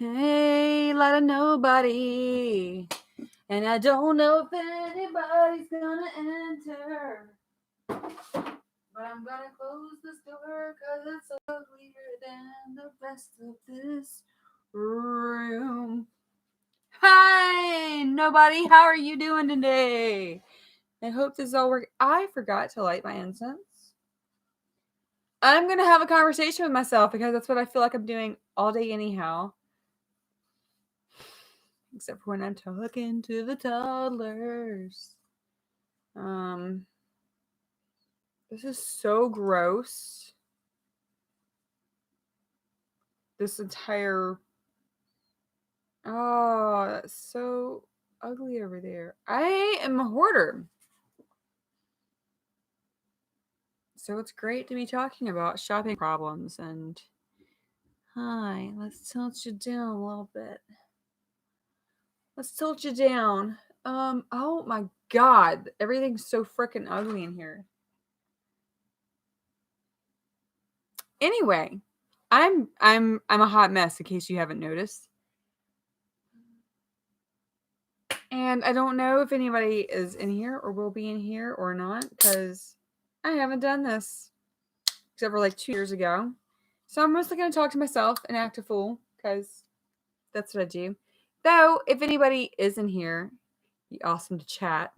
Hey, lot of nobody. And I don't know if anybody's gonna enter. But I'm gonna close this door because it's uglier than the rest of this room. Hi, nobody. How are you doing today? I hope this all works. I forgot to light my incense. I'm gonna have a conversation with myself because that's what I feel like I'm doing all day anyhow. Except for when I'm talking to the toddlers. This is so gross. This entire... Oh, that's so ugly over there. I am a hoarder. So it's great to be talking about shopping problems and... Hi, let's tilt you down a little bit. Let's tilt you down. Oh my god. Everything's so freaking ugly in here. Anyway, I'm a hot mess in case you haven't noticed. And I don't know if anybody is in here or will be in here or not because I haven't done this except for like 2 years ago. So I'm mostly going to talk to myself and act a fool because that's what I do. Though, if anybody is in here, it'd be awesome to chat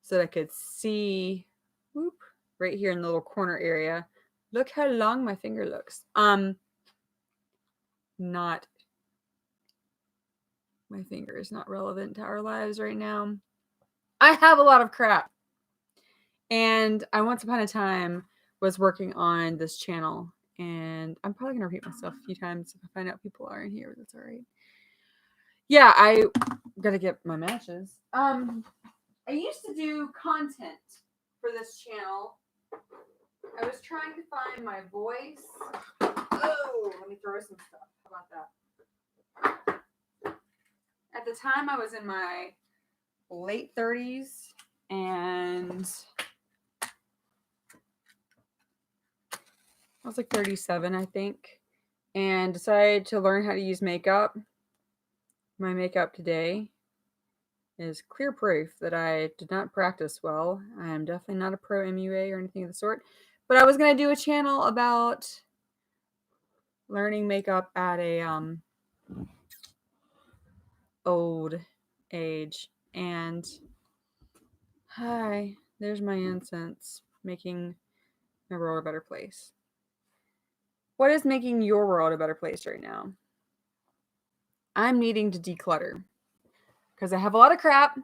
so that I could see, whoop, right here in the little corner area. Look how long my finger looks. Not... My finger is not relevant to our lives right now. I have a lot of crap. And I once upon a time was working on this channel. And I'm probably going to repeat myself a few times if I find out people are in here. That's all right. Yeah, I got to get my matches. I used to do content for this channel. I was trying to find my voice. Oh, let me throw some stuff. How about that? At the time, I was in my late 30s, and I was like 37, I think, and decided to learn how to use makeup. My makeup today is clear proof that I did not practice well. I am definitely not a pro MUA or anything of the sort, but I was going to do a channel about learning makeup at a old age. And hi, there's my incense, making my world a better place. What is making your world a better place right now? I'm needing to declutter because I have a lot of crap.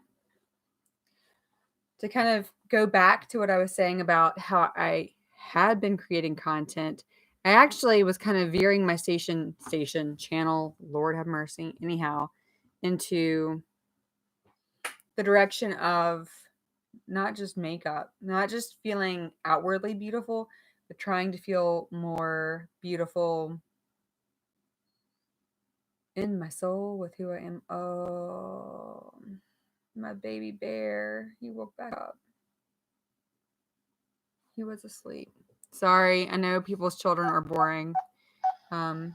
To kind of go back to what I was saying about how I had been creating content, I actually was kind of veering my channel, Lord have mercy, anyhow, into the direction of not just makeup, not just feeling outwardly beautiful, but trying to feel more beautiful in my soul with who I am. Oh, my baby bear, he woke back up. He was asleep. Sorry, I know people's children are boring. The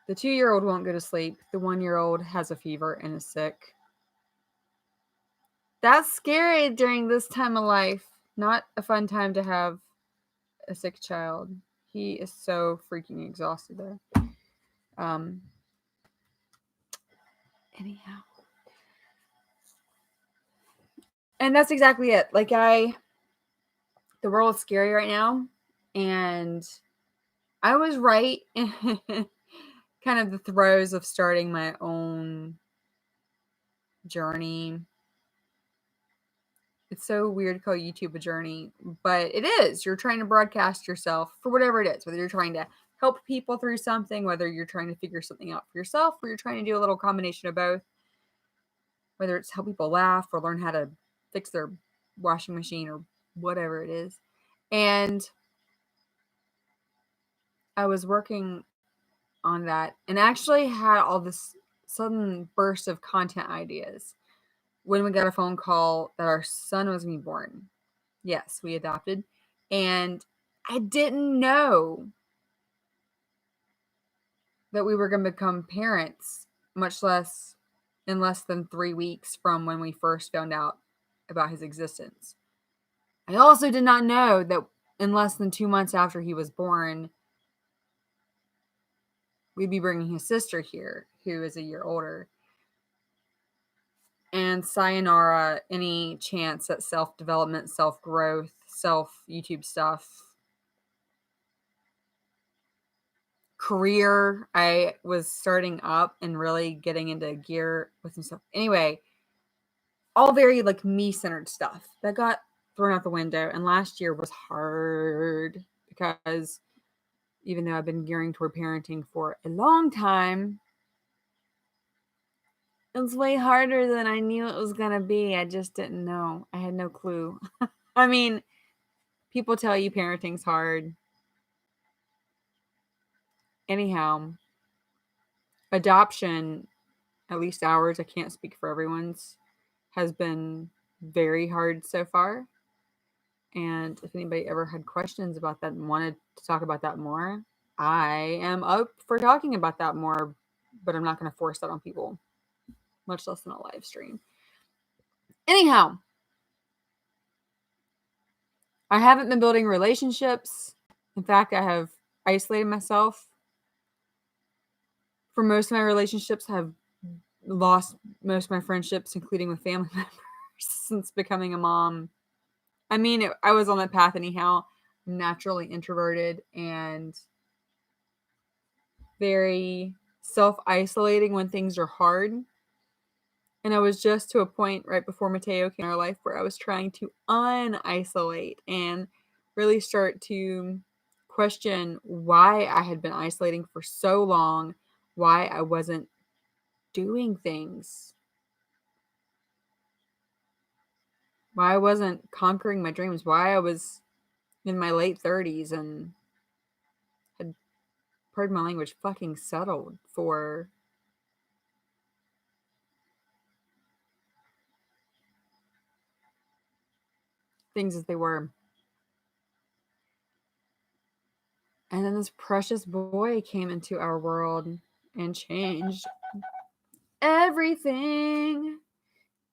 2-year-old won't go to sleep. The 1-year-old has a fever and is sick. That's scary during this time of life. Not a fun time to have a sick child. He is so freaking exhausted there. Anyhow. And that's exactly it. Like the world is scary right now. And I was right in kind of the throes of starting my own journey. It's so weird to call YouTube a journey, but it is. You're trying to broadcast yourself for whatever it is, whether you're trying to help people through something, whether you're trying to figure something out for yourself, or you're trying to do a little combination of both, whether it's help people laugh or learn how to fix their washing machine or whatever it is. And I was working on that and actually had all this sudden burst of content ideas when we got a phone call that our son was going to be born. Yes, we adopted. And I didn't know that we were going to become parents, much less in less than 3 weeks from when we first found out about his existence. I also did not know that in less than 2 months after he was born, we'd be bringing his sister here, who is a year older. And sayonara, any chance at self-development, self-growth, self-YouTube stuff. Career, I was starting up and really getting into gear with some stuff. Anyway, all very like me-centered stuff that got thrown out the window. And last year was hard because even though I've been gearing toward parenting for a long time, it was way harder than I knew it was going to be. I just didn't know. I had no clue. I mean, people tell you parenting's hard. Anyhow, adoption, at least ours, I can't speak for everyone's, has been very hard so far. And if anybody ever had questions about that and wanted to talk about that more, I am up for talking about that more, but I'm not going to force that on people, much less in a live stream. Anyhow, I haven't been building relationships. In fact, I have isolated myself. For most of my relationships, I have lost most of my friendships, including with family members, since becoming a mom. I mean, I was on that path anyhow. I'm naturally introverted and very self-isolating when things are hard. And I was just to a point right before Mateo came in our life where I was trying to un-isolate and really start to question why I had been isolating for so long, why I wasn't doing things, why I wasn't conquering my dreams, why I was in my late 30s and had, pardon my language, fucking settled for things as they were. And then this precious boy came into our world and changed everything.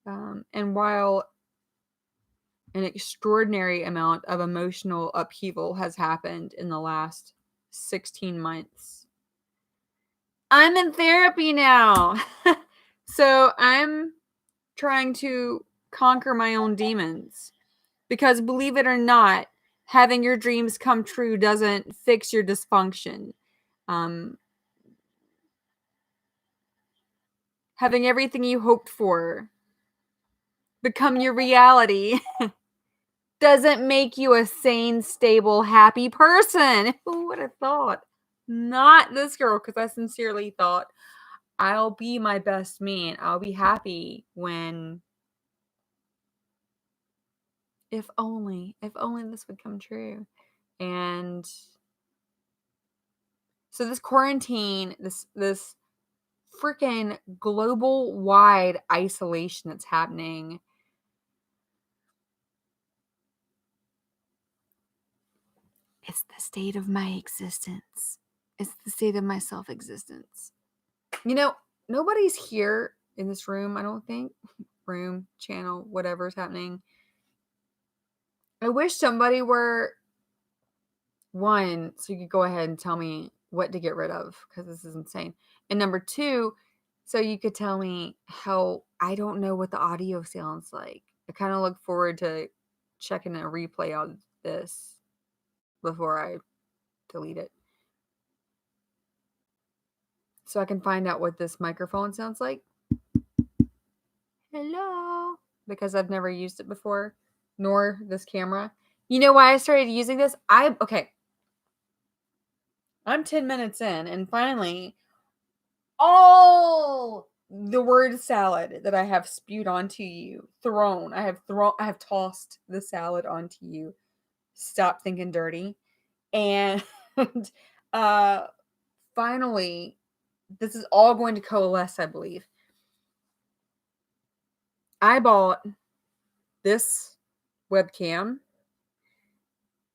And while an extraordinary amount of emotional upheaval has happened in the last 16 months, I'm in therapy now. So I'm trying to conquer my own demons. Because believe it or not, having your dreams come true doesn't fix your dysfunction. Having everything you hoped for become your reality doesn't make you a sane, stable, happy person. Who would have thought? Not this girl, because I sincerely thought I'll be my best me and I'll be happy when, if only this would come true. And so this quarantine, this freaking global wide isolation that's happening, it's the state of my existence. It's the state of my self-existence. You know, nobody's here in this room, I don't think. Room, channel, whatever's happening. I wish somebody were, one, so you could go ahead and tell me what to get rid of, because this is insane. And number two, so you could tell me how I don't know what the audio sounds like. I kind of look forward to checking a replay on this before I delete it, so I can find out what this microphone sounds like. Hello, because I've never used it before, nor this camera. You know why I started using this? I'm 10 minutes in, and finally, all the word salad that I have spewed onto you, I have tossed the salad onto you. Stop thinking dirty. And finally, this is all going to coalesce, I believe. I bought this webcam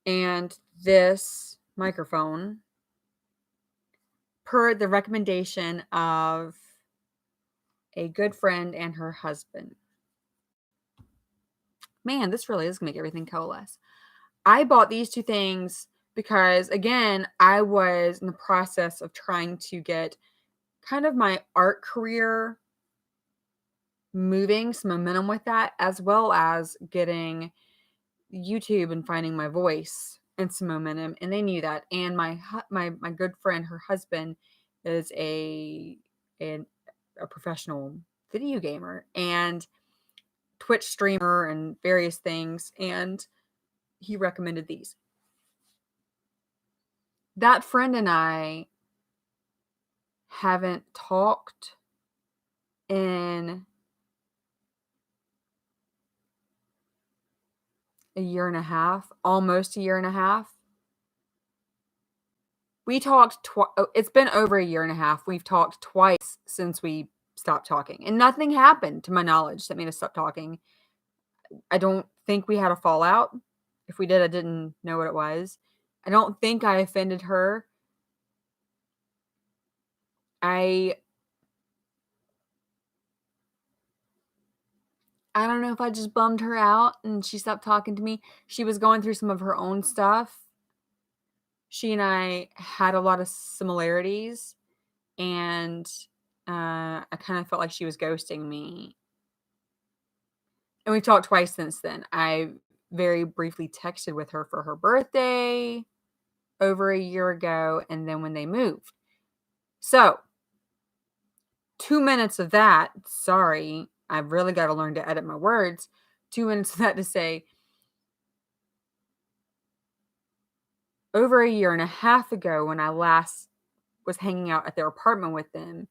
and this microphone per the recommendation of a good friend and her husband. Man, this really is going to make everything coalesce. I bought these two things because, again, I was in the process of trying to get kind of my art career moving, some momentum with that, as well as getting YouTube and finding my voice and some momentum. And they knew that. And my good friend, her husband, is a professional video gamer and Twitch streamer and various things. And he recommended these. That friend and I haven't talked in a year and a half, almost a year and a half. We talked it's been over a year and a half. We've talked twice since we stopped talking, and nothing happened to my knowledge that made us stop talking. I don't think we had a fallout. If we did, I didn't know what it was. I don't think I offended her. I don't know if I just bummed her out and she stopped talking to me. She was going through some of her own stuff. She and I had a lot of similarities, and I kind of felt like she was ghosting me. And we've talked twice since then. I very briefly texted with her for her birthday over a year ago, and then when they moved. So, 2 minutes of that, sorry, I've really got to learn to edit my words. 2 minutes of that to say, over a year and a half ago when I last was hanging out at their apartment with them,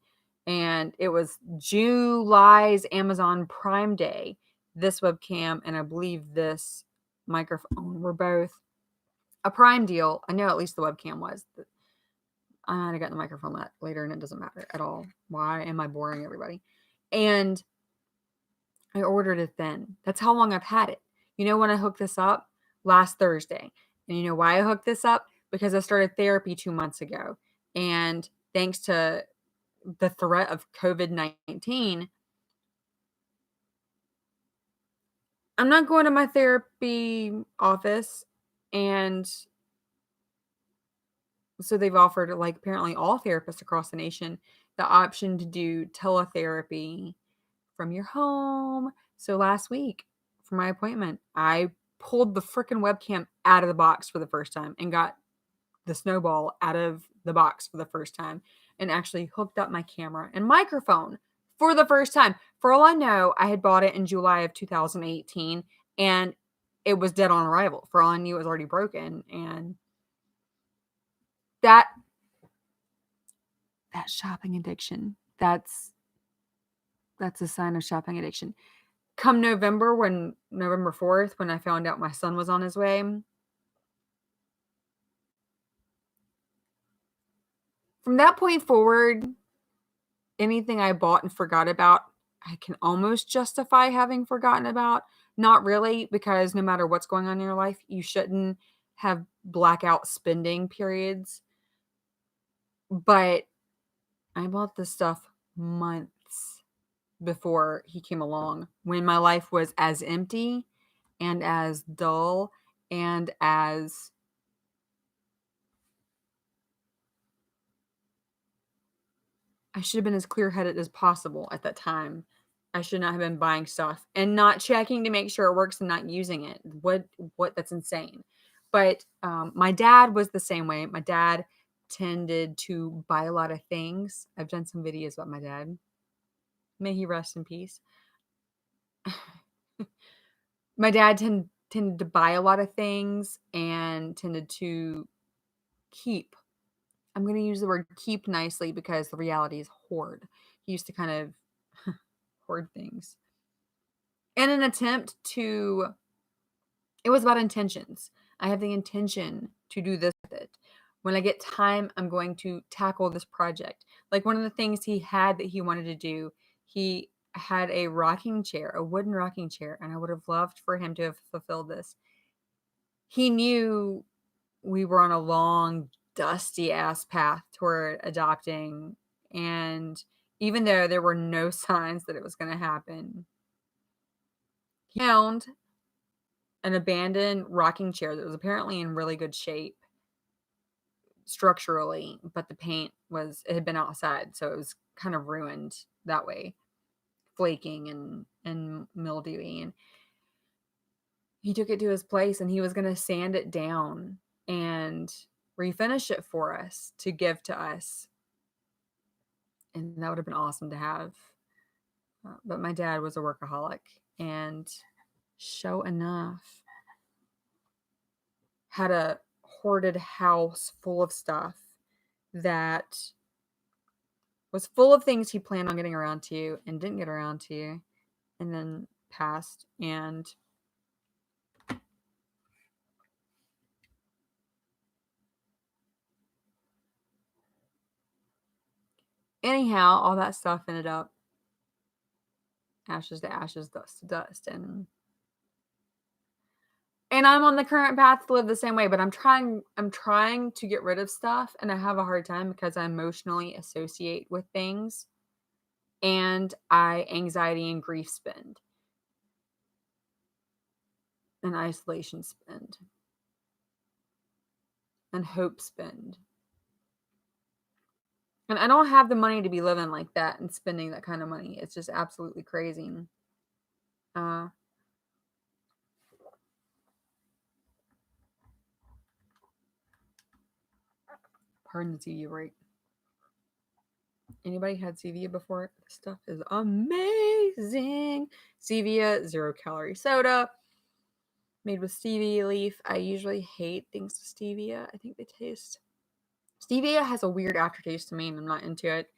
and it was July's Amazon Prime Day, this webcam and I believe this microphone were both a Prime deal. I know at least the webcam was. I got the microphone later and it doesn't matter at all. Why am I boring everybody? And I ordered it then. That's how long I've had it. You know when I hooked this up? Last Thursday. And you know why I hooked this up? Because I started therapy 2 months ago. And thanks to the threat of COVID-19, I'm not going to my therapy office. And so they've offered, like, apparently all therapists across the nation the option to do teletherapy from your home. So last week for my appointment, I pulled the freaking webcam out of the box for the first time and got the snowball out of the box for the first time and actually hooked up my camera and microphone for the first time. For all I know, I had bought it in July of 2018 and it was dead on arrival. For all I knew, it was already broken. And that shopping addiction, that's a sign of shopping addiction. Come November 4th, when I found out my son was on his way, from that point forward, anything I bought and forgot about, I can almost justify having forgotten about. Not really, because no matter what's going on in your life, you shouldn't have blackout spending periods. But I bought this stuff months before he came along, when my life was as empty and as dull and as I should have been as clear-headed as possible at that time. I should not have been buying stuff and not checking to make sure it works and not using it. What that's insane. But my dad was the same way. My dad tended to buy a lot of things. I've done some videos about my dad. May he rest in peace. My dad tended to buy a lot of things and tended to keep. I'm going to use the word keep nicely because the reality is hoard. He used to kind of hoard things in an attempt to, it was about intentions. I have the intention to do this with it. When I get time, I'm going to tackle this project. Like one of the things he had that he wanted to do, he had a rocking chair, a wooden rocking chair, and I would have loved for him to have fulfilled this. He knew we were on a long dusty ass path toward adopting. And even though there were no signs that it was going to happen, he found an abandoned rocking chair that was apparently in really good shape structurally, but the paint it had been outside, so it was kind of ruined that way, flaking and mildewy. And he took it to his place and he was going to sand it down and refinish it for us to give to us. And that would have been awesome to have. But my dad was a workaholic, and sure enough, had a hoarded house full of stuff that was full of things he planned on getting around to and didn't get around to, and then passed. And anyhow, all that stuff ended up ashes to ashes, dust to dust. And I'm on the current path to live the same way, but I'm trying to get rid of stuff, and I have a hard time because I emotionally associate with things, and I anxiety and grief spend, and isolation spend, and hope spend. And I don't have the money to be living like that and spending that kind of money. It's just absolutely crazy. Pardon the TV break. Anybody had stevia before? This stuff is amazing. Stevia, 0-calorie soda, made with stevia leaf. I usually hate things with stevia. I think they taste... Stevia has a weird aftertaste to me, and I'm not into it.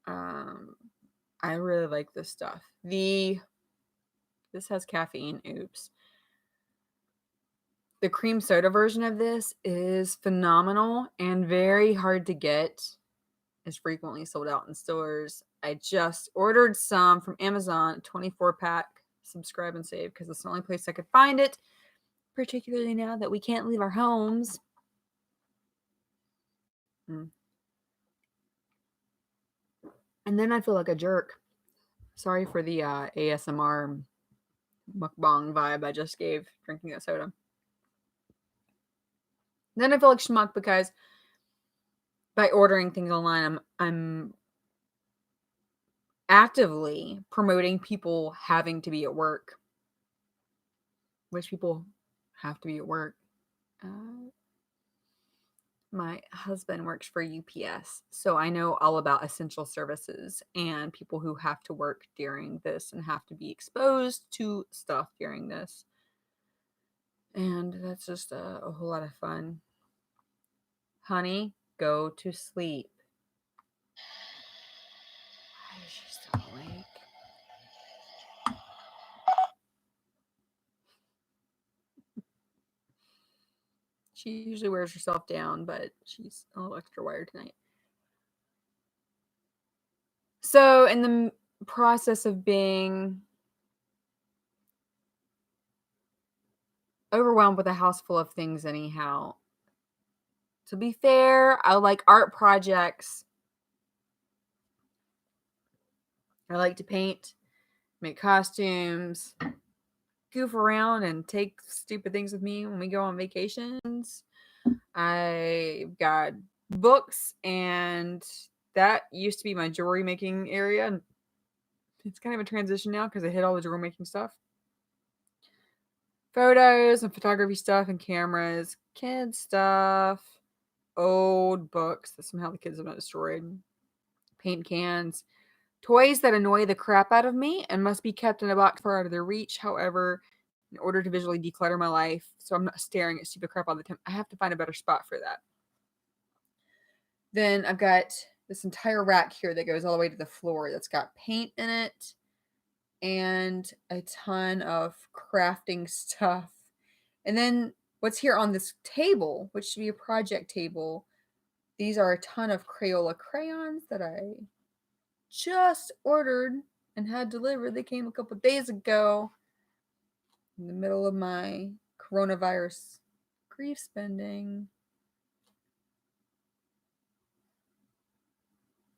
I really like this stuff. This has caffeine. Oops. The cream soda version of this is phenomenal and very hard to get. Is frequently sold out in stores. I just ordered some from Amazon, 24-pack. Subscribe and save, because it's the only place I could find it, particularly now that we can't leave our homes. And then I feel like a jerk. Sorry for the ASMR mukbang vibe I just gave drinking that soda. Then I feel like schmuck because by ordering things online, I'm actively promoting people having to be at work. Which people have to be at work. My husband works for UPS, so I know all about essential services and people who have to work during this and have to be exposed to stuff during this. And that's just a whole lot of fun. Honey, go to sleep. Why is she still awake? She usually wears herself down, but she's a little extra wired tonight. So in the process of being overwhelmed with a house full of things anyhow, to be fair, I like art projects. I like to paint, make costumes, goof around, and take stupid things with me when we go on vacations. I've got books, and that used to be my jewelry making area. It's kind of a transition now because I hit all the jewelry making stuff. Photos and photography stuff and cameras, kids stuff, old books that somehow the kids have not destroyed, paint cans, toys that annoy the crap out of me and must be kept in a box far out of their reach. However, in order to visually declutter my life, so I'm not staring at stupid crap all the time, I have to find a better spot for that. Then I've got this entire rack here that goes all the way to the floor that's got paint in it and a ton of crafting stuff. And then what's here on this table, which should be a project table, these are a ton of Crayola crayons that I just ordered and had delivered. They came a couple days ago in the middle of my coronavirus grief spending.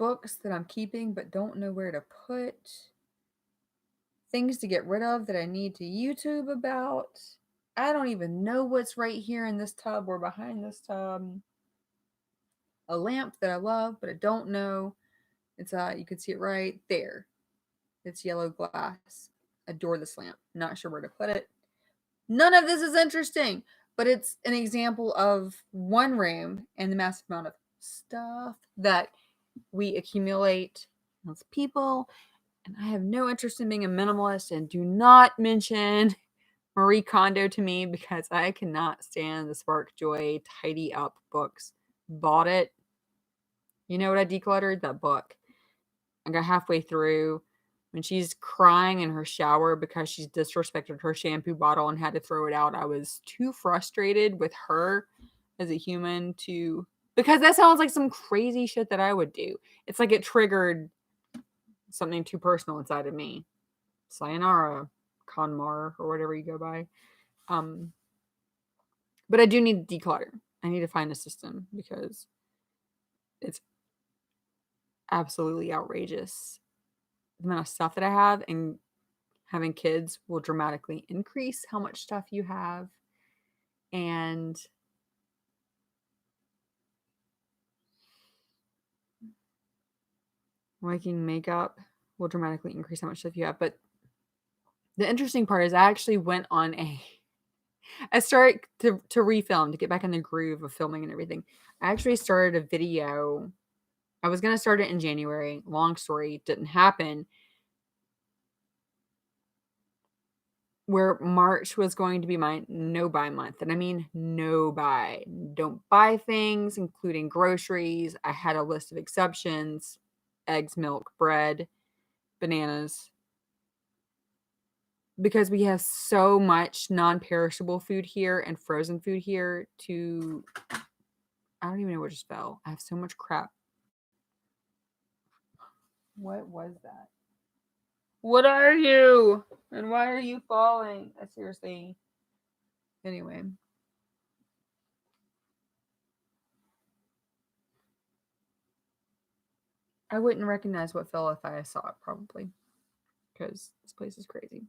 books that I'm keeping but don't know where to put. Things to get rid of that I need to YouTube about. I don't even know what's right here in this tub or behind this tub. A lamp that I love, but I don't know. It's you can see it right there. It's yellow glass. Adore this lamp. Not sure where to put it. None of this is interesting, but it's an example of one room and the massive amount of stuff that we accumulate as people. And I have no interest in being a minimalist, and do not mention Marie Kondo to me because I cannot stand the Spark Joy Tidy Up books. Bought it. You know what I decluttered? That book. I got halfway through when she's crying in her shower because she's disrespected her shampoo bottle and had to throw it out. I was too frustrated with her as a human because that sounds like some crazy shit that I would do. It's like it triggered something too personal inside of me. Sayonara, Conmar, or whatever you go by. But I do need to declutter. I need to find a system because it's absolutely outrageous. The amount of stuff that I have, and having kids will dramatically increase how much stuff you have. And making makeup will dramatically increase how much stuff you have. But the interesting part is I actually went on I started to refilm, to get back in the groove of filming and everything. I actually started a video. I was going to start it in January. Long story, didn't happen. Where March was going to be my no-buy month. And I mean no-buy. Don't buy things, including groceries. I had a list of exceptions. Eggs, milk, bread, bananas. Because we have so much non-perishable food here and frozen food here I don't even know what just fell. I have so much crap. What was that? What are you? And why are you falling? Seriously. Anyway. I wouldn't recognize what fell if I saw it, probably. Because this place is crazy.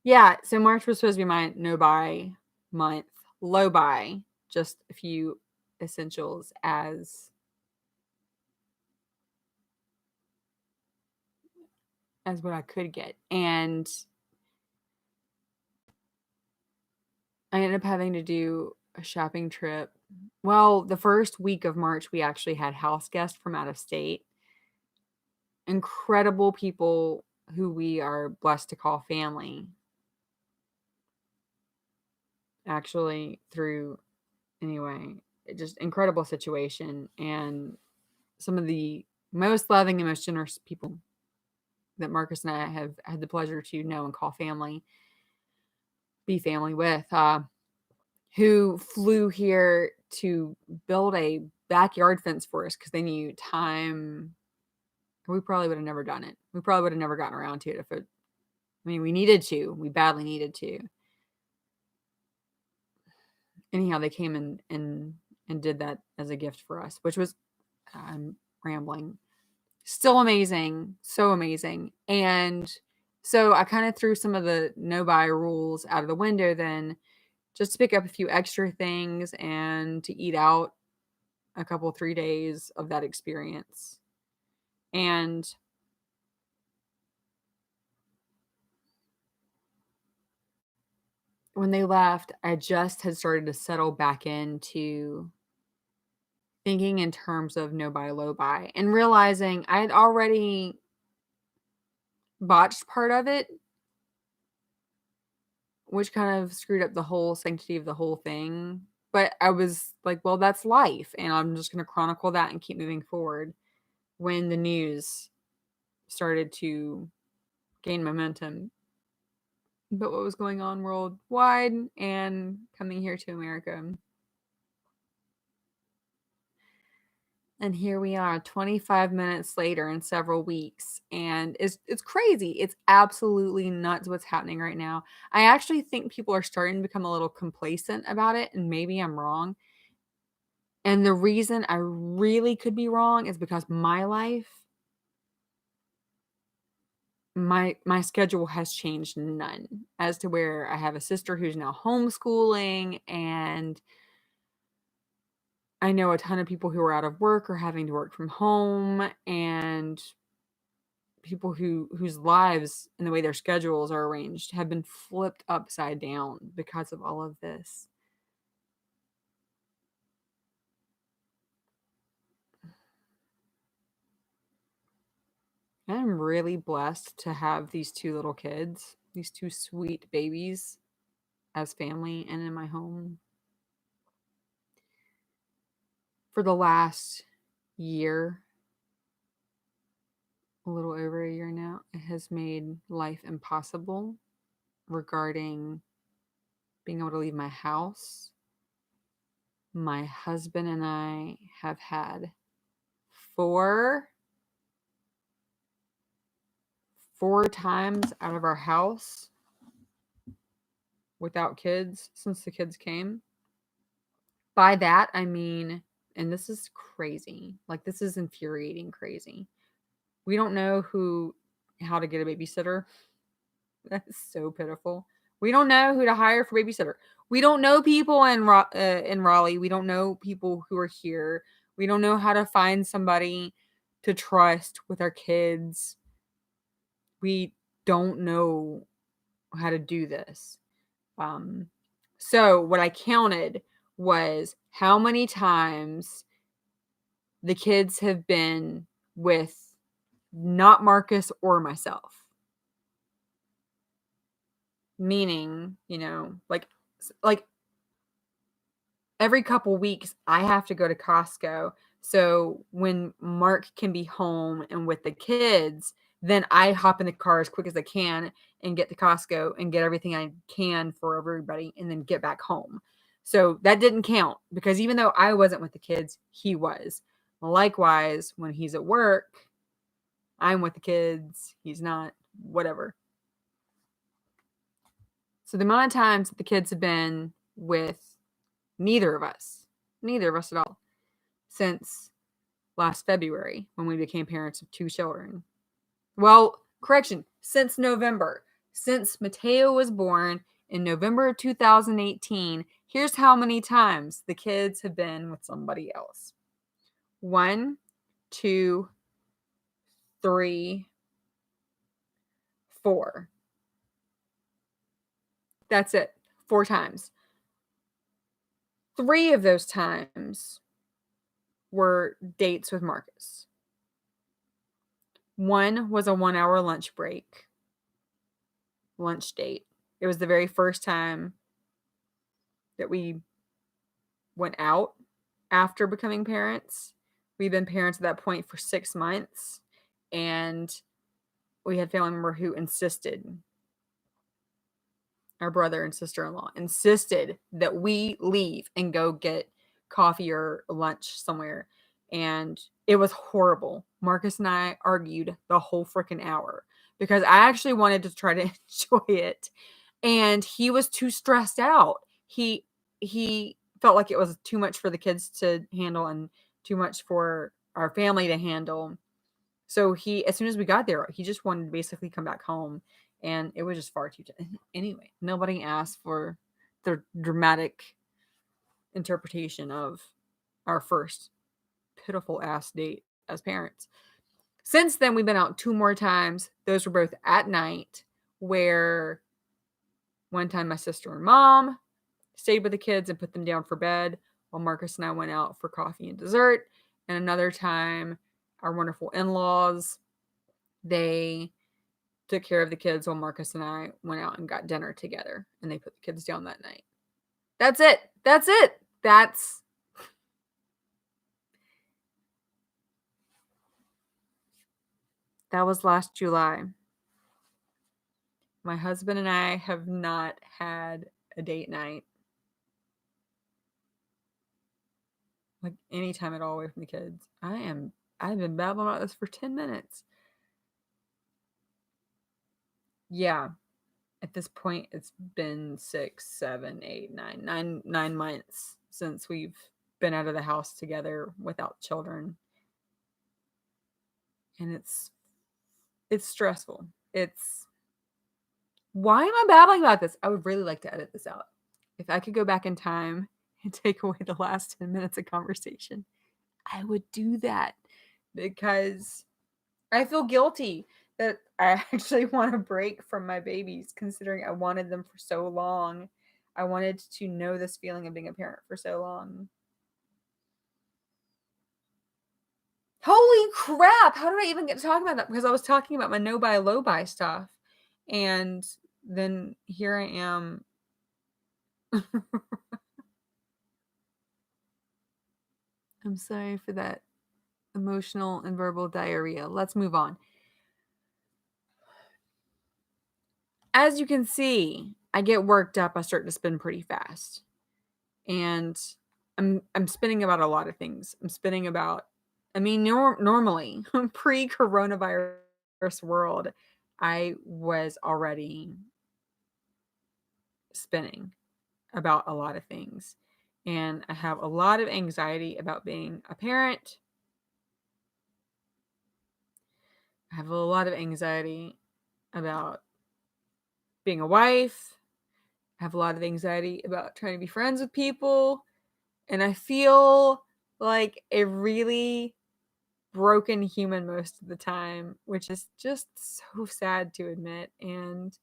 Yeah, so March was supposed to be my no-buy month. Low-buy. Just a few essentials as what I could get. And I ended up having to do a shopping trip. Well, the first week of March, we actually had house guests from out of state. Incredible people who we are blessed to call family. Actually, anyway, just incredible situation. And some of the most loving and most generous people that Marcus and I have had the pleasure to know and call family, be family with, who flew here to build a backyard fence for us because they knew time. We probably would have never done it. We probably would have never gotten around to it we needed to. We badly needed to. Anyhow, they came and did that as a gift for us, which was, I'm rambling. Still amazing. So amazing. And so I kind of threw some of the no-buy rules out of the window then, just to pick up a few extra things and to eat out a couple, 3 days of that experience. And when they left, I just had started to settle back into thinking in terms of no buy, low buy, and realizing I had already botched part of it, which kind of screwed up the whole sanctity of the whole thing. But I was like, well, that's life. And I'm just going to chronicle that and keep moving forward. When the news started to gain momentum about what was going on worldwide and coming here to America. And here we are 25 minutes later in several weeks. And it's crazy. It's absolutely nuts what's happening right now. I actually think people are starting to become a little complacent about it. And maybe I'm wrong. And the reason I really could be wrong is because my life, my schedule has changed none, as to where I have a sister who's now homeschooling, and I know a ton of people who are out of work or having to work from home, and people whose lives and the way their schedules are arranged have been flipped upside down because of all of this. I'm really blessed to have these two little kids, these two sweet babies as family and in my home. For the last year, a little over a year now, it has made life impossible regarding being able to leave my house. My husband and I have had four times out of our house without kids since the kids came. By that, I mean, and this is crazy, like this is infuriating crazy. We don't know how to get a babysitter. That is so pitiful. We don't know who to hire for babysitter. We don't know people in Raleigh. We don't know people who are here. We don't know how to find somebody to trust with our kids. We don't know how to do this. So what I counted was how many times the kids have been with not Marcus or myself. Meaning, like every couple weeks I have to go to Costco. So when Mark can be home and with the kids, then I hop in the car as quick as I can and get to Costco and get everything I can for everybody and then get back home. So that didn't count because even though I wasn't with the kids, he was. Likewise, when he's at work, I'm with the kids, he's not, whatever. So the amount of times that the kids have been with neither of us at all, since last February when we became parents of 2 children. Well, correction, since November. Since Mateo was born in November of 2018, here's how many times the kids have been with somebody else. 1, 2, 3, 4. That's it. 4 times. 3 of those times were dates with Marcus. 1 was a 1-hour lunch date. It was the very first time that we went out after becoming parents. We've been parents at that point for 6 months, and we had a family member who insisted, our brother and sister-in-law insisted that we leave and go get coffee or lunch somewhere. And it was horrible. Marcus and I argued the whole freaking hour because I actually wanted to try to enjoy it. And he was too stressed out. He felt like it was too much for the kids to handle and too much for our family to handle. So as soon as we got there, he just wanted to basically come back home. And it was just far too. Anyway, nobody asked for the dramatic interpretation of our first pitiful ass date as parents. Since then, we've been out 2 more times. Those were both at night, where one time my sister and mom stayed with the kids and put them down for bed while Marcus and I went out for coffee and dessert. And another time, our wonderful in-laws, they took care of the kids while Marcus and I went out and got dinner together, and they put the kids down that night. That's it. That was last July. My husband and I have not had a date night, like any time at all, away from the kids. I've been babbling about this for 10 minutes. Yeah. At this point, it's been 6, 7, 8, 9 months since we've been out of the house together without children. And it's stressful. Why am I babbling about this? I would really like to edit this out. If I could go back in time and take away the last 10 minutes of conversation, I would do that, because I feel guilty that I actually want a break from my babies, considering I wanted them for so long. I wanted to know this feeling of being a parent for so long. Holy crap! How did I even get to talk about that? Because I was talking about my no buy, low buy stuff. And then here I am. I'm sorry for that emotional and verbal diarrhea. Let's move on. As you can see, I get worked up. I start to spin pretty fast. And I'm spinning about a lot of things. I'm spinning about, normally, pre-coronavirus world, I was already spinning about a lot of things. And I have a lot of anxiety about being a parent. I have a lot of anxiety about being a wife. I have a lot of anxiety about trying to be friends with people. And I feel like a really broken human most of the time, which is just so sad to admit, and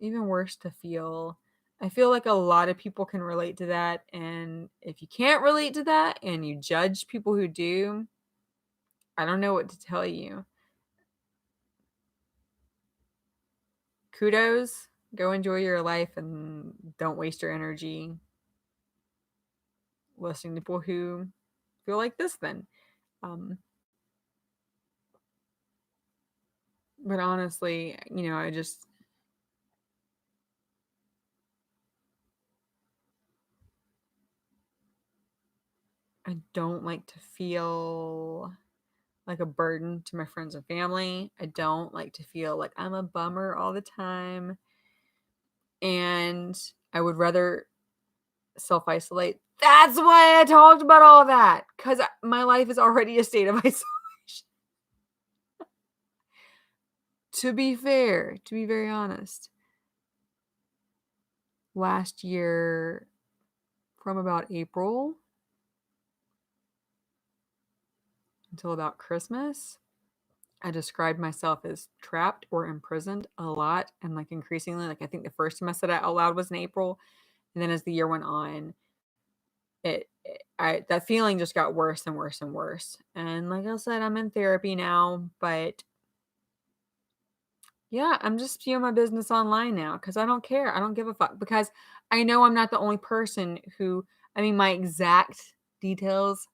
even worse to feel. I feel like a lot of people can relate to that, and if you can't relate to that and you judge people who do, I don't know what to tell you. Kudos, go enjoy your life and don't waste your energy listening to people who feel like this then. But honestly, I don't like to feel like a burden to my friends and family. I don't like to feel like I'm a bummer all the time. And I would rather self-isolate. That's why I talked about all that, because my life is already a state of isolation. To be fair, to be very honest, last year, from about April until about Christmas, I described myself as trapped or imprisoned a lot, and like increasingly, like I think the first time I said it out loud was in April, and then as the year went on, that feeling just got worse and worse and worse. And like I said, I'm in therapy now, but yeah, I'm just spewing my business online now because I don't care. I don't give a fuck, because I know I'm not the only person who, my exact details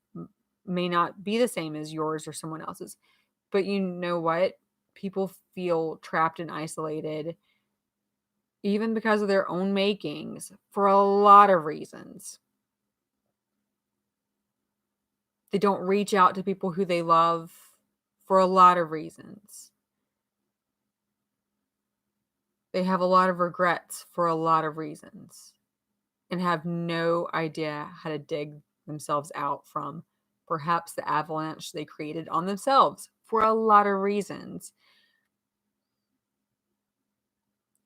may not be the same as yours or someone else's. But you know what? People feel trapped and isolated, even because of their own makings, for a lot of reasons. They don't reach out to people who they love for a lot of reasons. They have a lot of regrets for a lot of reasons, and have no idea how to dig themselves out from perhaps the avalanche they created on themselves for a lot of reasons.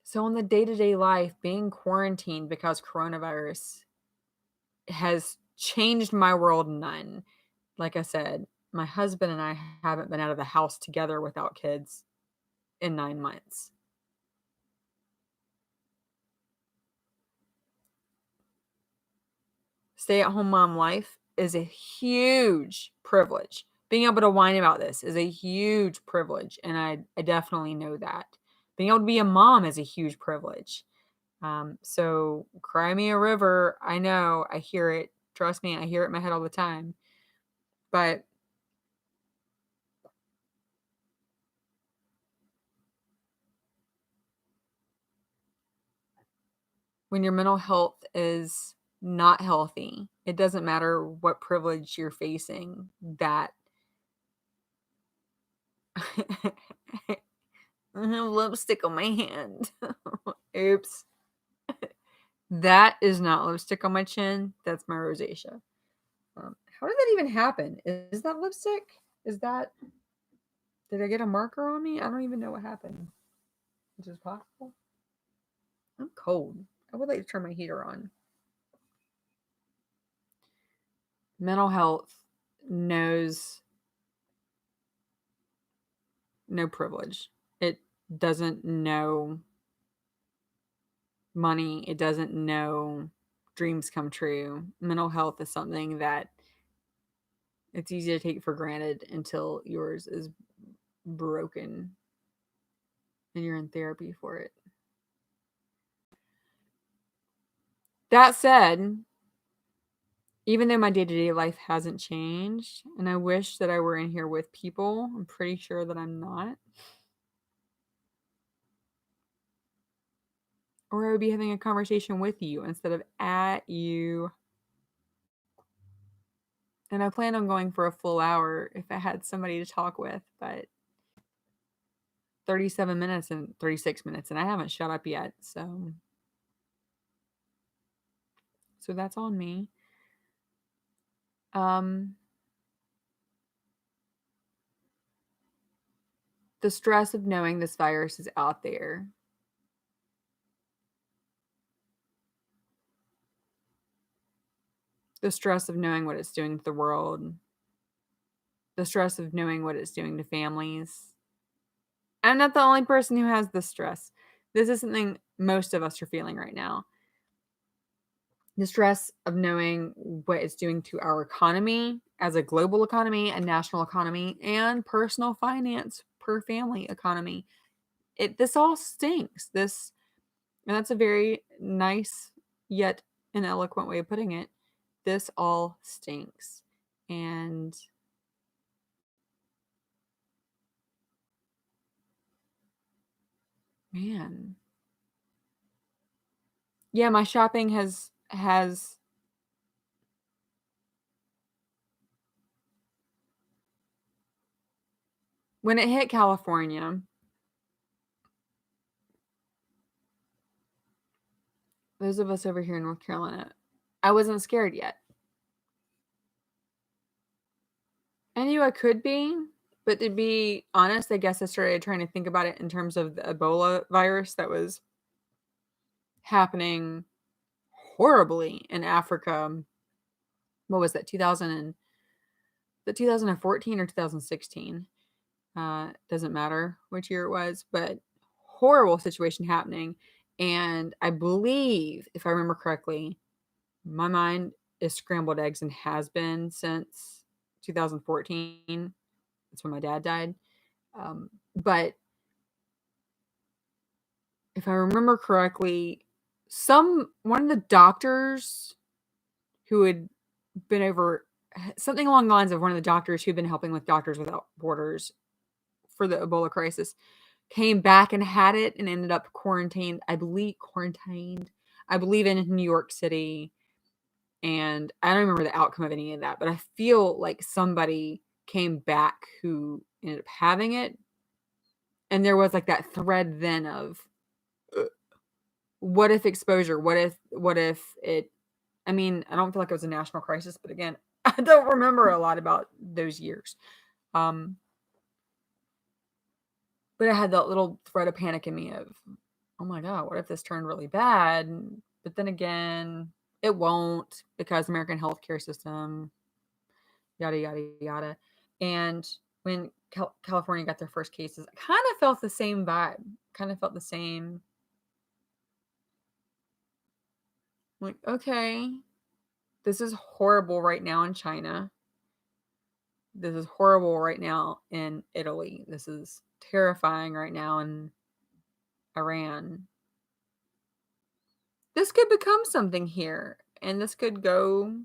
So in the day-to-day life, being quarantined because coronavirus has changed my world none. Like I said, my husband and I haven't been out of the house together without kids in 9 months. Stay-at-home mom life is a huge privilege. Being able to whine about this is a huge privilege, and I definitely know that. Being able to be a mom is a huge privilege. So cry me a river. I know, I hear it. Trust me, I hear it in my head all the time. But when your mental health is not healthy, it doesn't matter what privilege you're facing, that I have lipstick on my hand. Oops. That is not lipstick on my chin. That's my rosacea. How did that even happen? Is that lipstick? Did I get a marker on me? I don't even know what happened. Which is possible. I'm cold. I would like to turn my heater on. Mental health knows no privilege. It doesn't know money. It doesn't know dreams come true. Mental health is something that it's easy to take for granted until yours is broken and you're in therapy for it. That said, even though my day-to-day life hasn't changed, and I wish that I were in here with people, I'm pretty sure that I'm not. Or I would be having a conversation with you instead of at you. And I plan on going for a full hour if I had somebody to talk with, but 37 minutes and 36 minutes, and I haven't shut up yet, so that's on me. The stress of knowing this virus is out there. The stress of knowing what it's doing to the world. The stress of knowing what it's doing to families. I'm not the only person who has this stress. This is something most of us are feeling right now. The stress of knowing what it's doing to our economy as a global economy, a national economy, and personal finance per family economy. This all stinks. And that's a very nice yet an eloquent way of putting it. This all stinks. And man. Yeah, my shopping has when it hit California, those of us over here in North Carolina, I wasn't scared yet. I knew I could be, but to be honest, I guess I started trying to think about it in terms of the Ebola virus that was happening horribly in Africa. What was that? 2014 or 2016? Doesn't matter which year it was, but horrible situation happening. And I believe, if I remember correctly, my mind is scrambled eggs and has been since 2014. That's when my dad died. But if I remember correctly, one of the doctors who had been over something along the lines of one of the doctors who'd been helping with Doctors Without Borders for the Ebola crisis came back and had it and ended up quarantined, I believe in New York City. And I don't remember the outcome of any of that, but I feel like somebody came back who ended up having it. And there was like that thread then of what if exposure? What if it, I mean, I don't feel like it was a national crisis, but again, I don't remember a lot about those years. But I had that little thread of panic in me of, oh my God, what if this turned really bad? But then again, it won't because American healthcare system, yada, yada, yada. And when California got their first cases, I kind of felt the same vibe, kind of felt the same. Like, okay, this is horrible right now in China. This is horrible right now in Italy. This is terrifying right now in Iran. This could become something here, and this could go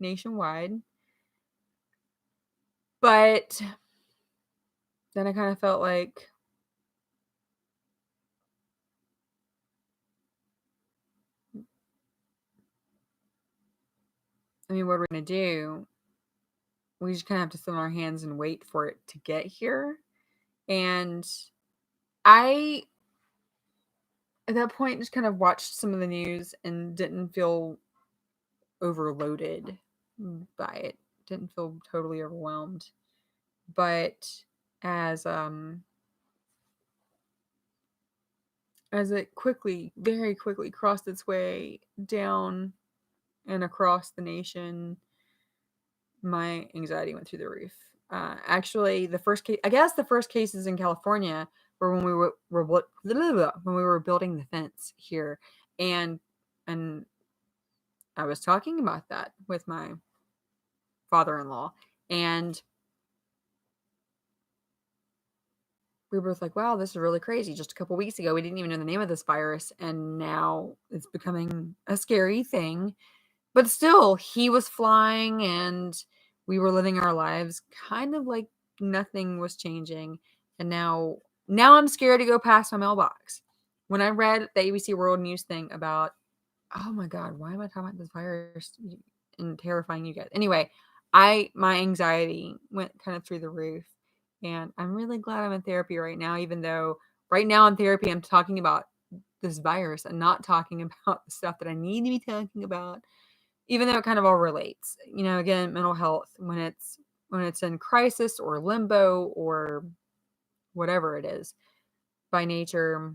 nationwide. But then I kind of felt like, I mean, what are we going to do? We just kind of have to sit on our hands and wait for it to get here. And I, at that point, just kind of watched some of the news and didn't feel overloaded by it. Didn't feel totally overwhelmed. But as it very quickly crossed its way down and across the nation, my anxiety went through the roof. Actually, the first cases in California were when we were building the fence here, and I was talking about that with my father-in-law, and we were both like, wow, this is really crazy. Just a couple weeks ago, we didn't even know the name of this virus, and now it's becoming a scary thing. But still, he was flying, and we were living our lives kind of like nothing was changing. And now I'm scared to go past my mailbox. When I read the ABC World News thing about, oh my God, why am I talking about this virus and terrifying you guys? Anyway, my anxiety went kind of through the roof. And I'm really glad I'm in therapy right now, even though right now in therapy, I'm talking about this virus and not talking about the stuff that I need to be talking about, even though it kind of all relates. Again, mental health, when it's in crisis or limbo or whatever it is by nature,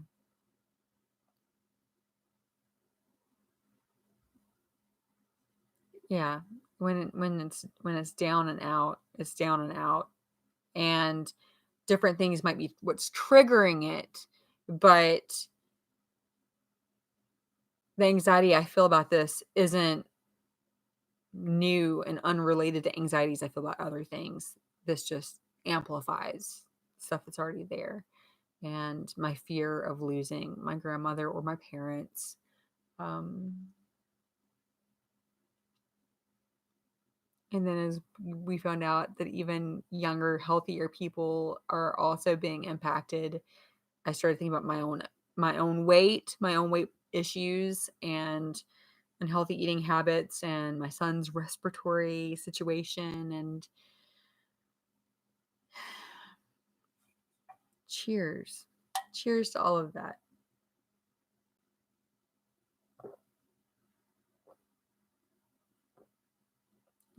yeah, when it's down and out, it's down and out. And different things might be what's triggering it, but the anxiety I feel about this isn't new and unrelated to anxieties I feel about other things. This just amplifies stuff that's already there. And my fear of losing my grandmother or my parents. And then as we found out that even younger, healthier people are also being impacted, I started thinking about my own weight issues, and unhealthy eating habits, and my son's respiratory situation. And cheers to all of that.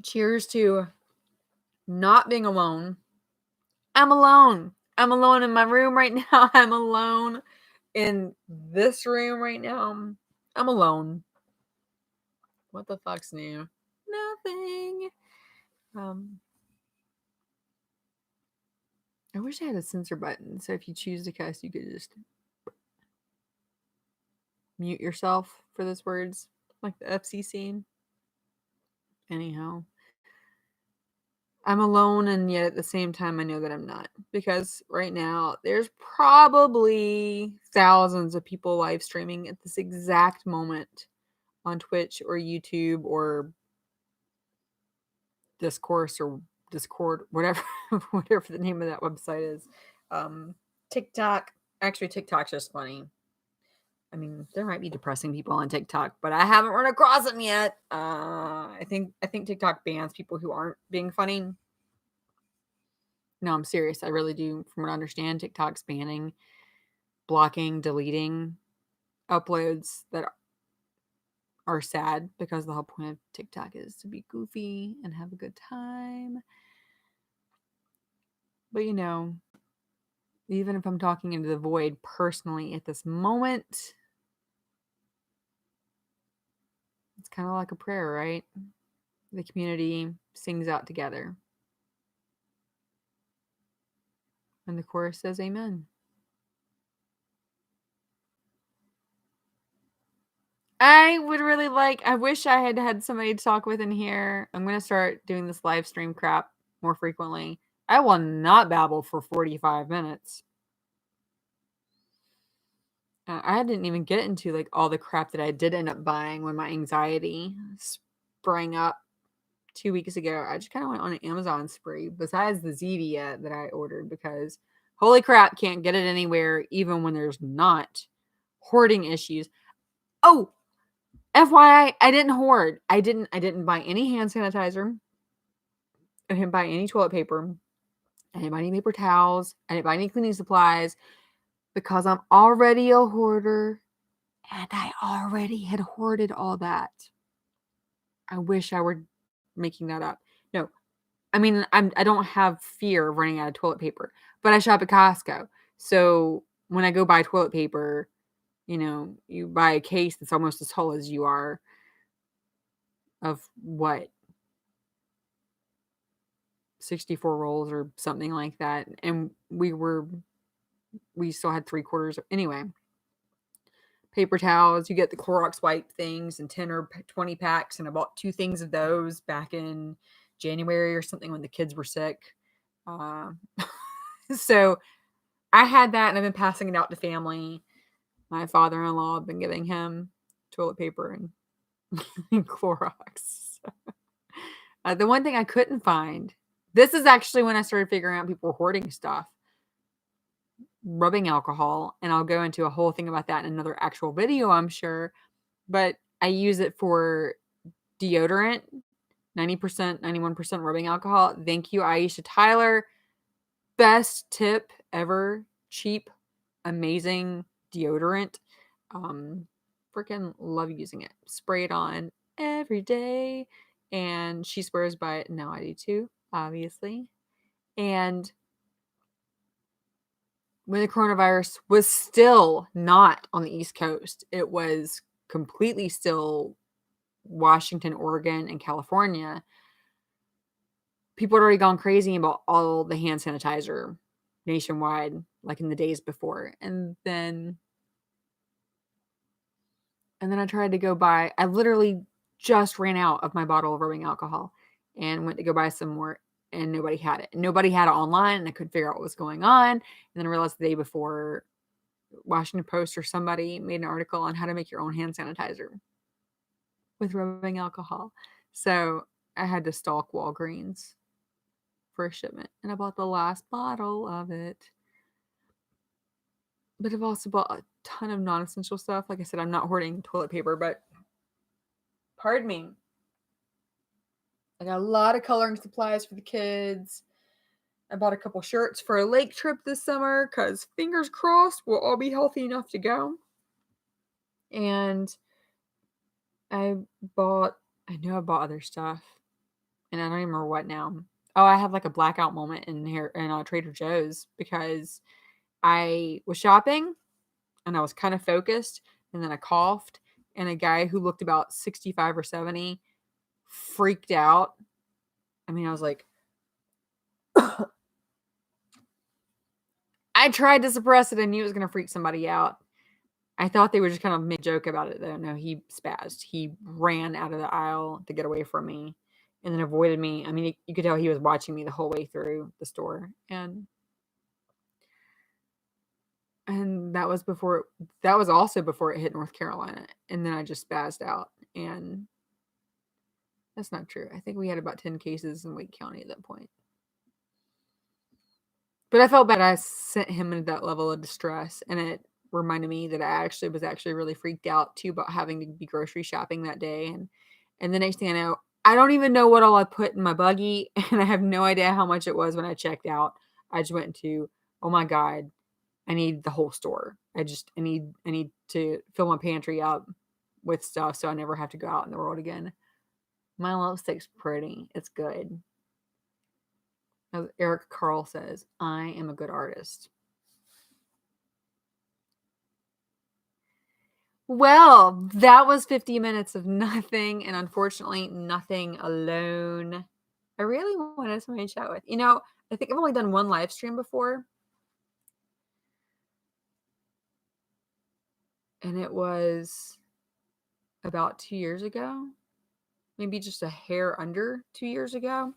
Cheers to not being alone. I'm alone in my room right now. I'm alone in this room right now. I'm alone. What the fuck's new? Nothing. I wish I had a censor button, so if you choose to cuss, you could just mute yourself for those words, like the FCC. Anyhow, I'm alone, and yet at the same time, I know that I'm not, because right now there's probably thousands of people live streaming at this exact moment on Twitch or YouTube or Discord, whatever, whatever the name of that website is. TikTok. Actually, TikTok's just funny. I mean, there might be depressing people on TikTok, but I haven't run across them yet. I think TikTok bans people who aren't being funny. No, I'm serious. I really do. From what I understand, TikTok's banning, blocking, deleting uploads that are sad, because the whole point of TikTok is to be goofy and have a good time. But even if I'm talking into the void personally at this moment, it's kind of like a prayer, right? The community sings out together. And the chorus says amen. I wish I had had somebody to talk with in here. I'm going to start doing this live stream crap more frequently. I will not babble for 45 minutes. I didn't even get into like all the crap that I did end up buying when my anxiety sprang up 2 weeks ago. I just kind of went on an Amazon spree, besides the Zevia that I ordered, because holy crap, can't get it anywhere, even when there's not hoarding issues. Oh, FYI, I didn't hoard. I didn't buy any hand sanitizer. I didn't buy any toilet paper. I didn't buy any paper towels. I didn't buy any cleaning supplies, because I'm already a hoarder, and I already had hoarded all that. I wish I were making that up. No, I mean, I don't have fear of running out of toilet paper, but I shop at Costco. So when I go buy toilet paper, you buy a case that's almost as tall as you are of what? 64 rolls or something like that. And we still had 3/4. Anyway, paper towels, you get the Clorox wipe things and 10 or 20 packs. And I bought 2 things of those back in January or something when the kids were sick. So I had that and I've been passing it out to family. My father-in-law, I've been giving him toilet paper and Clorox. The one thing I couldn't find, this is actually when I started figuring out people were hoarding stuff, rubbing alcohol. And I'll go into a whole thing about that in another actual video, I'm sure. But I use it for deodorant, 90%, 91% rubbing alcohol. Thank you, Aisha Tyler. Best tip ever. Cheap, amazing deodorant. Freaking love using it. Spray it on every day. And she swears by it. Now I do too, obviously. And when the coronavirus was still not on the East Coast, it was completely still Washington, Oregon, and California. People had already gone crazy about all the hand sanitizer nationwide, like in the days before. And then I tried to go buy, I literally just ran out of my bottle of rubbing alcohol and went to go buy some more, and nobody had it. Nobody had it online, and I couldn't figure out what was going on. And then I realized the day before, Washington Post or somebody made an article on how to make your own hand sanitizer with rubbing alcohol. So I had to stalk Walgreens for a shipment, and I bought the last bottle of it. But I've also bought a ton of non-essential stuff. Like I said, I'm not hoarding toilet paper, but pardon me. I got a lot of coloring supplies for the kids. I bought a couple shirts for a lake trip this summer because fingers crossed we'll all be healthy enough to go. And I bought other stuff, and I don't even remember what now. Oh, I had like a blackout moment in Trader Joe's because I was shopping and I was kind of focused, and then I coughed, and a guy who looked about 65 or 70 freaked out. I mean, I was like, I tried to suppress it. I knew it was going to freak somebody out. I thought they were just kind of make a joke about it, though. No, he spazzed. He ran out of the aisle to get away from me and then avoided me. I mean, you could tell he was watching me the whole way through the store. And that was also before it hit North Carolina. And then I just spazzed out. And that's not true. I think we had about 10 cases in Wake County at that point. But I felt bad I sent him into that level of distress. And it reminded me that I was actually really freaked out too about having to be grocery shopping that day. And the next thing I know, I don't even know what all I put in my buggy. And I have no idea how much it was when I checked out. I just went into, oh my God, I need the whole store. I need to fill my pantry up with stuff so I never have to go out in the world again. My lipstick's pretty. It's good. As Eric Carl says, I am a good artist. Well, that was 50 minutes of nothing, and unfortunately, nothing alone. I really wanted somebody to chat with. I think I've only done one live stream before. And it was about 2 years ago. Maybe just a hair under 2 years ago.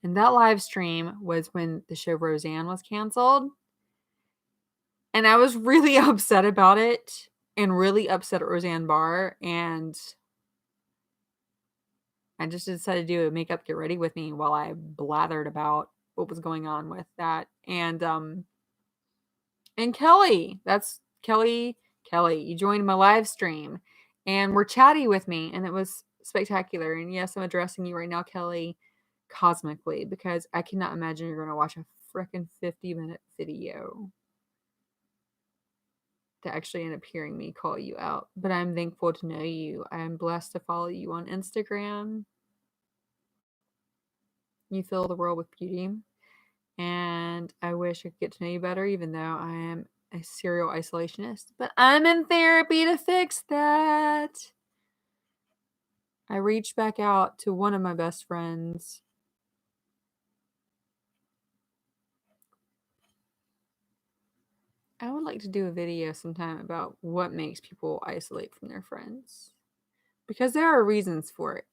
And that live stream was when the show Roseanne was canceled. And I was really upset about it and really upset at Roseanne Barr. And I just decided to do a makeup get ready with me while I blathered about what was going on with that. And Kelly, that's Kelly, you joined my live stream and were chatty with me, and it was spectacular. And yes, I'm addressing you right now, Kelly, cosmically, because I cannot imagine you're going to watch a freaking 50-minute video. to actually end up hearing me call you out, but I'm thankful to know you. I'm blessed to follow you on Instagram. You fill the world with beauty, and I wish I could get to know you better, even though I am a serial isolationist, but I'm in therapy to fix that. I reached back out to one of my best friends. I would like to do a video sometime about what makes people isolate from their friends, because there are reasons for it.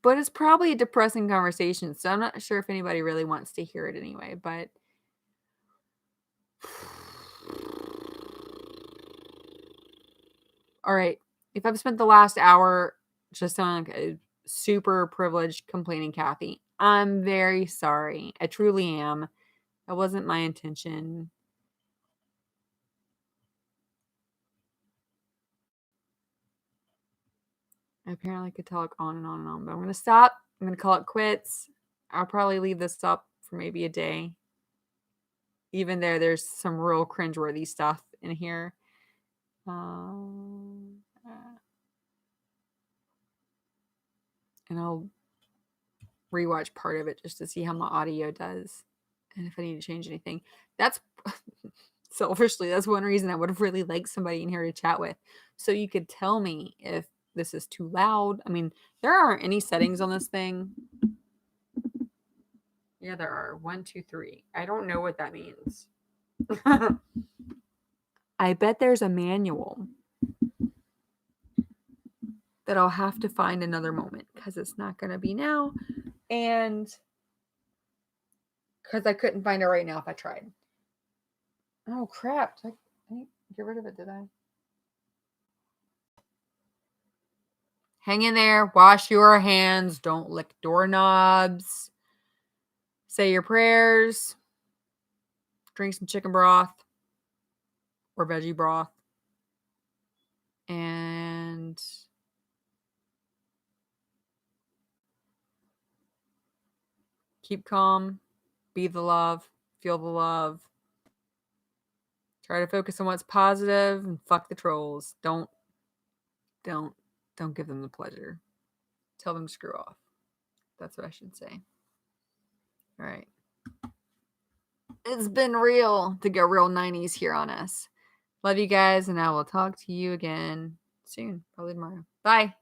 But it's probably a depressing conversation, so I'm not sure if anybody really wants to hear it anyway, but all right. If I've spent the last hour just sounding like a super privileged complaining Kathy, I'm very sorry. I truly am. That wasn't my intention. I apparently could talk on and on and on, but I'm going to stop. I'm going to call it quits. I'll probably leave this up for maybe a day. Even though there's some real cringeworthy stuff in here. And I'll rewatch part of it just to see how my audio does and if I need to change anything. That's selfishly, that's one reason I would have really liked somebody in here to chat with. So you could tell me if this is too loud. I mean, there aren't any settings on this thing. Yeah, there are. 1, 2, 3. I don't know what that means. I bet there's a manual that I'll have to find another moment because it's not going to be now. And because I couldn't find it right now if I tried. Oh, crap. I didn't get rid of it, did I? Hang in there. Wash your hands. Don't lick doorknobs. Say your prayers. Drink some chicken broth or veggie broth. And keep calm. Be the love. Feel the love. Try to focus on what's positive and fuck the trolls. Don't give them the pleasure. Tell them to screw off. That's what I should say. All right. It's been real to go real 90s here on us. Love you guys, and I will talk to you again soon, probably tomorrow. Bye.